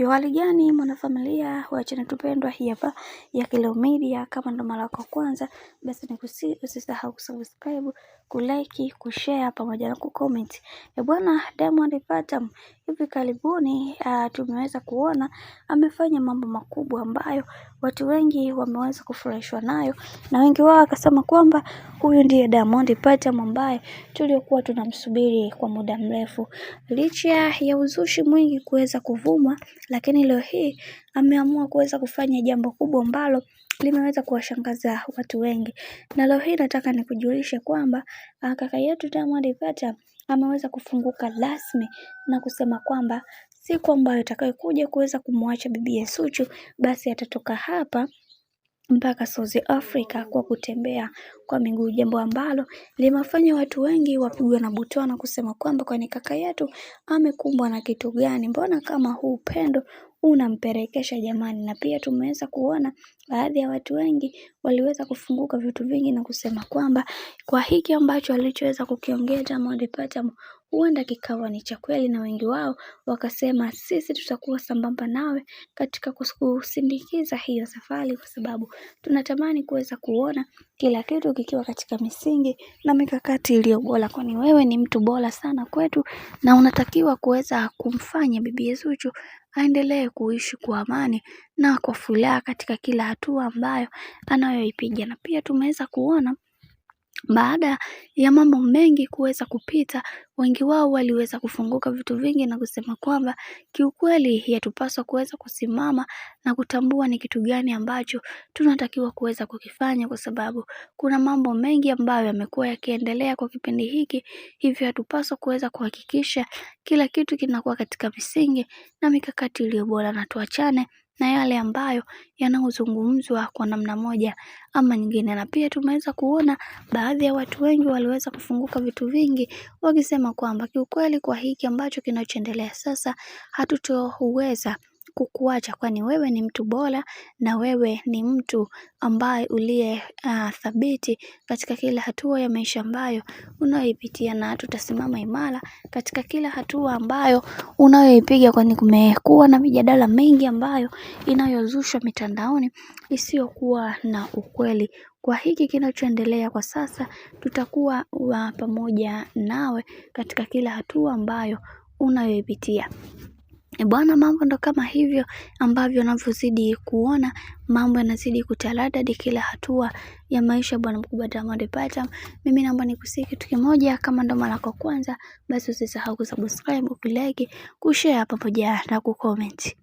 Hali gani mwanafamilia wa channel tupendwa hii hapa ya Kileo Media. Kama ndo mara yako kwanza, basi usisahau kusubscribe, kulike, kushare pamoja na kucomment. Bwana Diamond Platnumz hivi karibuni tumeweza kuona amefanya mambo makubwa ambayo watu wengi wameweza kufurahishwa nayo, na wengi wao wakasema kwamba huyu ndiye Diamond Platnumz ambaye tuliokuwa tunamsubiri kwa muda mrefu. Licha ya uzushi mwingi kuweza kuvumwa, lakini leo hii ameamua kuweza kufanya jambo kubwa ambalo limeweza kuwashangaza watu wengi. Na leo hii nataka nikujulishe kwamba kaka yetu Diamond Platnumz ameweza kufunguka rasmi na kusema kwamba siku ambayo atakayokuja kuweza kumwacha bibi Zuchu, basi atatoka hapa mpaka South Africa kwa kutembea kwa miguu, jambo ambalo limefanya watu wengi wapigwe na butwaa na kusema kwamba kwani kaka yetu amekumbwa na kitu gani, mbona kama huu upendo unampelekesha jamani. Na pia tumeweza kuona baadhi ya watu wengi waliweza kufunguka vitu vingi na kusema kwamba kwa hiki ambacho alichoweza kukiongea Diamond Platnumz huenda kikawa ni cha kweli, na wengi wao wakasema sisi tutakuwa sambamba nawe katika kusindikiza hiyo safari, kwa sababu tunatamani kuweza kuona kila kitu kikiwa katika misingi na mikakati iliyo bora, kwani wewe ni mtu bora sana kwetu na unatakiwa kuweza kumfanya bibi Zuchu aendelee kuishi kwa amani na kwa furaha katika kila hatua ambayo anayoipiga. Na pia tumeweza kuona baada ya mambo mengi kuweza kupita, wengi wao waliweza kufunguka vitu vingi na kusema kwamba kiukweli yatupaswa kuweza kusimama na kutambua ni kitu gani ambacho tunatakiwa kuweza kukifanya, kwa sababu kuna mambo mengi ambayo yamekuwa yakiendelea kwa kipindi hiki, hivyo yatupaswa kuweza kuhakikisha kila kitu kinakuwa katika misingi na mikakati iliyo bora, na tuachane na yale ambayo yanazungumzwa kwa namna moja ama nyingine. Na pia tumeweza kuona baadhi ya watu wengi waliweza kufunguka vitu vingi wakisema kwamba kiukweli kwa hiki ambacho kinachoendelea sasa hatutoweza kukuacha, kwani wewe ni mtu bora na wewe ni mtu ambaye uliye thabiti katika kila hatua ya maisha ambayo unayoipitia, na tutasimama imara katika kila hatua ambayo unayoipiga, kwani kumekuwa na mijadala mingi ambayo inayozushwa mitandaoni isiyokuwa na ukweli. Kwa hiki kinachoendelea kwa sasa tutakuwa pamoja nawe katika kila hatua ambayo unayoipitia. Bwana, mambo ndo kama hivyo ambavyo unavyozidi kuona mambo yanazidi kutaradadi kila hatua ya maisha bwana mkubwa Diamond Platnumz. Mimi naomba nikusihi kitu kimoja, kama ndo mara yako kwanza, basi usisahau kusubscribe, kulike, kushare pamoja na kucomment.